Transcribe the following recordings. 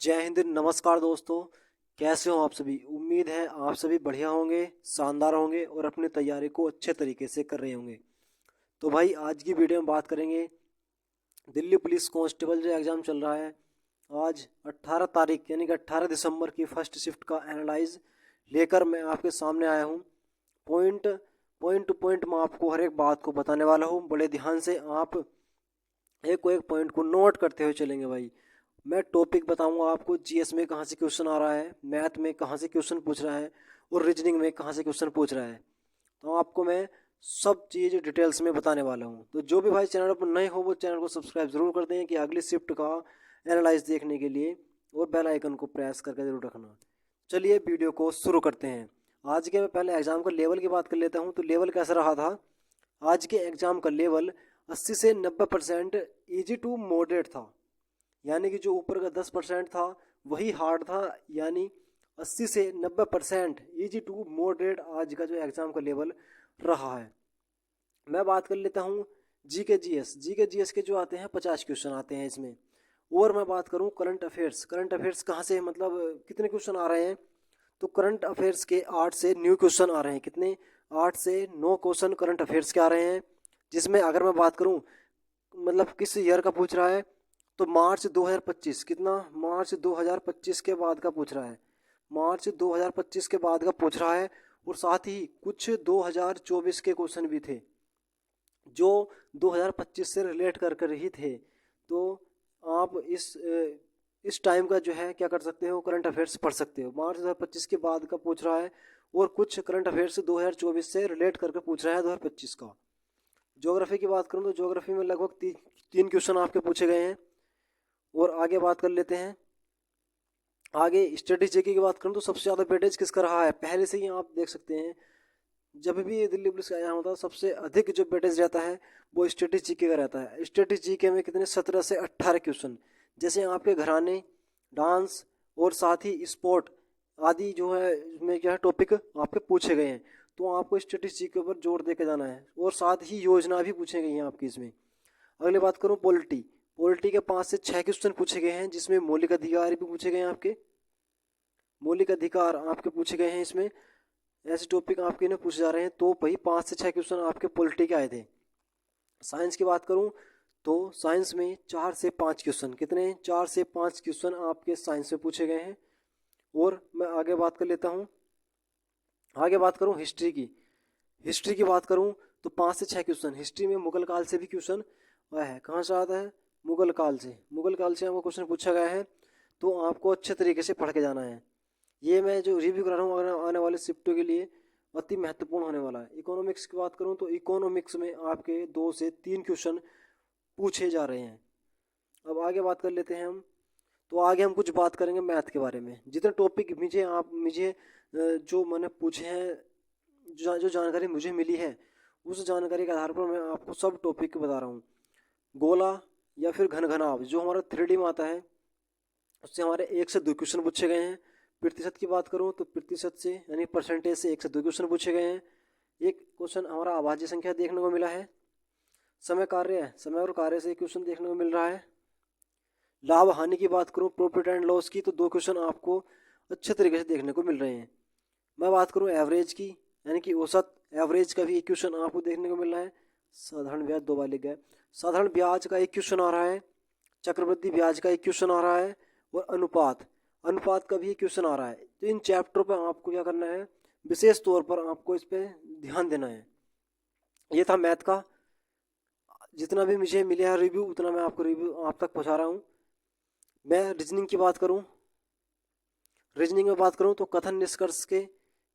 जय हिंद। नमस्कार दोस्तों, कैसे हो आप सभी। उम्मीद है आप सभी बढ़िया होंगे, शानदार होंगे और अपनी तैयारी को अच्छे तरीके से कर रहे होंगे। तो भाई आज की वीडियो में बात करेंगे दिल्ली पुलिस कांस्टेबल जो एग्ज़ाम चल रहा है। आज 18 तारीख यानी कि 18 दिसंबर की फर्स्ट शिफ्ट का एनालाइज लेकर मैं आपके सामने आया हूँ। पॉइंट पॉइंट टू पॉइंट मैं आपको हर एक बात को बताने वाला हूँ। बड़े ध्यान से आप एक को एक पॉइंट को नोट करते हुए चलेंगे भाई। मैं टॉपिक बताऊंगा आपको, जीएस में कहाँ से क्वेश्चन आ रहा है, मैथ में कहाँ से क्वेश्चन पूछ रहा है और रीजनिंग में कहाँ से क्वेश्चन पूछ रहा है। तो आपको मैं सब चीज़ डिटेल्स में बताने वाला हूँ। तो जो भी भाई चैनल पर नए हो वो चैनल को सब्सक्राइब जरूर कर दें कि अगली शिफ्ट का एनालाइज देखने के लिए, और बेल आइकन को प्रेस करके जरूर रखना। चलिए वीडियो को शुरू करते हैं। आज के मैं पहले एग्जाम का लेवल की बात कर लेता हूँ। तो लेवल कैसा रहा था आज के एग्जाम का लेवल? 80 से 90% ईजी टू मॉडरेट था, यानी कि जो ऊपर का 10% था वही हार्ड था। यानी 80 से 90% ईजी टू मॉडरेट आज का जो एग्ज़ाम का लेवल रहा है। मैं बात कर लेता हूँ जी के जी एस के जो आते हैं 50 क्वेश्चन आते हैं इसमें। और मैं बात करूँ करंट अफेयर्स कहाँ से, मतलब कितने क्वेश्चन आ रहे हैं। तो करंट अफेयर्स के 8 से 9 क्वेश्चन आ रहे हैं। कितने? 8 से 9 क्वेश्चन करंट अफेयर्स के आ रहे हैं। जिसमें अगर मैं बात करूँ मतलब किस ईयर का पूछ रहा है, तो मार्च 2025। कितना? मार्च 2025 के बाद का पूछ रहा है। मार्च 2025 के बाद का पूछ रहा है। और साथ ही कुछ 2024 के क्वेश्चन भी थे जो 2025 से रिलेट कर कर ही थे। तो आप इस टाइम का जो है क्या कर सकते हो, करंट अफेयर्स पढ़ सकते हो। मार्च 2025 के बाद का पूछ रहा है और कुछ करंट अफेयर्स 2024 से रिलेट करके पूछ रहा है 2025 का। ज्योग्राफी की बात करूँ तो ज्योग्राफी में लगभग तीन क्वेश्चन आपके पूछे गए हैं। और आगे बात कर लेते हैं। आगे स्ट्रेटेजी की बात करूँ तो सबसे ज़्यादा वेटेज किसका रहा है, पहले से ही आप देख सकते हैं। जब भी दिल्ली पुलिस का एग्जाम होता है सबसे अधिक जो वेटेज रहता है वो स्ट्रेटेजी का रहता है। स्ट्रेटेजी के में कितने? 17 से 18 क्वेश्चन। जैसे आपके घराने, डांस और साथ ही स्पोर्ट आदि जो है इसमें क्या है टॉपिक आपके पूछे गए हैं। तो आपको स्ट्रेटेजी के ऊपर जोर दे के जाना है। और साथ ही योजना भी पूछी गई हैं आपकी इसमें। अगली बात करूँ पॉलिटी। पॉलिटी के 5 से 6 क्वेश्चन पूछे गए हैं, जिसमें मौलिक अधिकार भी पूछे गए हैं आपके। मौलिक अधिकार आपके पूछे गए हैं इसमें। ऐसे टॉपिक आपके इन्हें पूछे जा रहे हैं। तो भाई 5 से 6 क्वेश्चन आपके पॉलिटी के आए थे। साइंस की बात करूँ तो साइंस में 4 से 5 क्वेश्चन। कितने? 4 से 5 क्वेश्चन आपके साइंस में पूछे गए हैं। और मैं आगे बात कर लेता हूँ। आगे बात करूँ हिस्ट्री की। हिस्ट्री की बात करूँ तो 5 से 6 क्वेश्चन। हिस्ट्री में मुगल काल से भी क्वेश्चन आया है। कहाँ से आता है? मुगल काल से। मुगल काल से आपको क्वेश्चन पूछा गया है। तो आपको अच्छे तरीके से पढ़ के जाना है। ये मैं जो रिव्यू करा रहा हूँ आने वाले शिफ्टों के लिए अति महत्वपूर्ण होने वाला है। इकोनॉमिक्स की बात करूँ तो इकोनॉमिक्स में आपके 2 से 3 क्वेश्चन पूछे जा रहे हैं। अब आगे बात कर लेते हैं हम। तो आगे हम कुछ बात करेंगे मैथ के बारे में। जितने टॉपिक मुझे जो मैंने पूछे हैं, जो जानकारी मुझे मिली है उस जानकारी के आधार पर मैं आपको सब टॉपिक बता रहा हूँ। गोला या फिर घन घनाभ जो हमारा 3D में आता है उससे हमारे 1 से 2 क्वेश्चन पूछे गए हैं। प्रतिशत की बात करूँ तो प्रतिशत से यानी परसेंटेज से 1 से 2 क्वेश्चन पूछे गए हैं। एक क्वेश्चन हमारा अभाज्य संख्या देखने को मिला है। समय और कार्य से एक क्वेश्चन देखने को मिल रहा है। लाभ हानि की बात करूँ, प्रॉफिट एंड लॉस की, तो 2 क्वेश्चन आपको अच्छे तरीके से देखने को मिल रहे हैं। मैं बात करूँ एवरेज की यानी कि औसत, एवरेज का भी एक क्वेश्चन आपको देखने को मिल रहा है। साधारण ब्याज 2 बार लिख गए। साधारण ब्याज का एक क्वेश्चन आ रहा है। चक्रवृद्धि ब्याज का एक क्वेश्चन आ रहा है। और अनुपात अनुपात का भी क्वेश्चन आ रहा है। तो इन चैप्टरों पर आपको क्या करना है, विशेष तौर पर आपको इस पर ध्यान देना है। ये था मैथ का। जितना भी मुझे मिला है रिव्यू उतना मैं आपको रिव्यू आप तक पहुंचा रहा हूँ। मैं रीजनिंग की बात करूँ, रीजनिंग में बात करूँ तो कथन निष्कर्ष के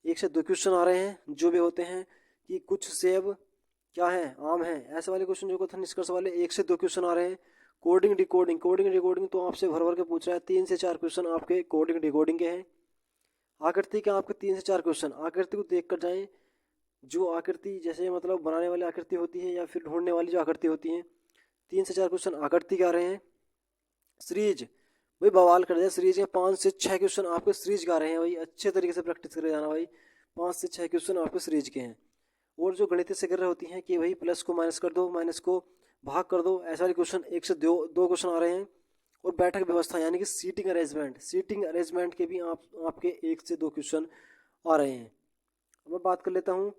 1 से 2 क्वेश्चन आ रहे हैं जो भी होते हैं कि कुछ सेब क्या है, आम है, ऐसे वाले क्वेश्चन जो कथन निष्कर्ष वाले 1 से 2 क्वेश्चन आ रहे हैं। कोडिंग डिकोडिंग तो आपसे भर भर के पूछ रहा है। 3 से 4 क्वेश्चन आपके कोडिंग डिकोडिंग के हैं। आकृति के आपके 3 से 4 क्वेश्चन। आकृति को देख कर जाएं। जो आकृति जैसे मतलब बनाने वाली आकृति होती है या फिर ढूंढने वाली जो आकृति होती है, 3 से 4 क्वेश्चन आकृति के आ रहे हैं। सीरीज भाई बवाल कर दिया। सीरीज के 5 से 6 क्वेश्चन आपके सीरीज का आ रहे हैं भाई। अच्छे तरीके से प्रैक्टिस करे जाना भाई। 5 से 6 क्वेश्चन आपके सीरीज के हैं। और जो गणितीय सेकंड होती हैं कि भाई प्लस को माइनस कर दो, माइनस को भाग कर दो, ऐसा वाले क्वेश्चन 1 से 2 क्वेश्चन आ रहे हैं। और बैठक व्यवस्था यानी कि सीटिंग अरेंजमेंट के भी आपके 1 से 2 क्वेश्चन आ रहे हैं। अब मैं बात कर लेता हूँ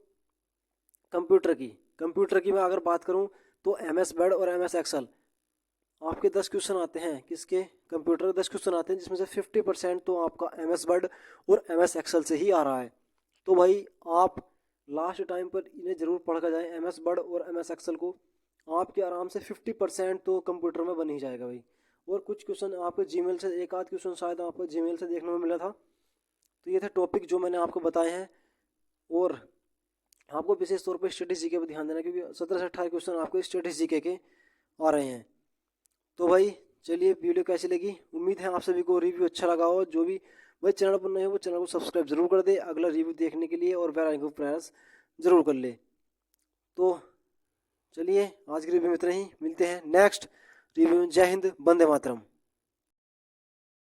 कंप्यूटर की मैं अगर बात करूँ तो MS वर्ड और MS एक्सेल आपके 10 क्वेश्चन आते हैं। किसके? कंप्यूटर के 10 क्वेश्चन आते हैं, जिसमें से 50% तो आपका MS वर्ड और MS एक्सेल से ही आ रहा है। तो भाई आप लास्ट टाइम पर इन्हें ज़रूर पढ़ कर जाएँ, MS वर्ड और MS एक्सेल को। आपके आराम से 50% तो कंप्यूटर में बन ही जाएगा भाई। और कुछ क्वेश्चन आपके जीमेल से, एक आध क्वेश्चन शायद आपको जीमेल से देखने में मिला था। तो ये थे टॉपिक जो मैंने आपको बताए हैं। और आपको विशेष तौर पर स्टडी जीके पर ध्यान देना, क्योंकि 17 से 18 क्वेश्चन आपको स्टडी जीके के आ रहे हैं। तो भाई चलिए, वीडियो कैसी लगी? उम्मीद है आप सभी को रिव्यू अच्छा लगा हो। जो भी भाई चैनल पर नए हो वो चैनल को सब्सक्राइब जरूर कर दे अगला रिव्यू देखने के लिए, और बेल आइकन को प्रेस जरूर कर ले। तो चलिए, आज की रिव्यू में इतना ही। मिलते हैं नेक्स्ट रिव्यू में। जय हिंद, वंदे मातरम।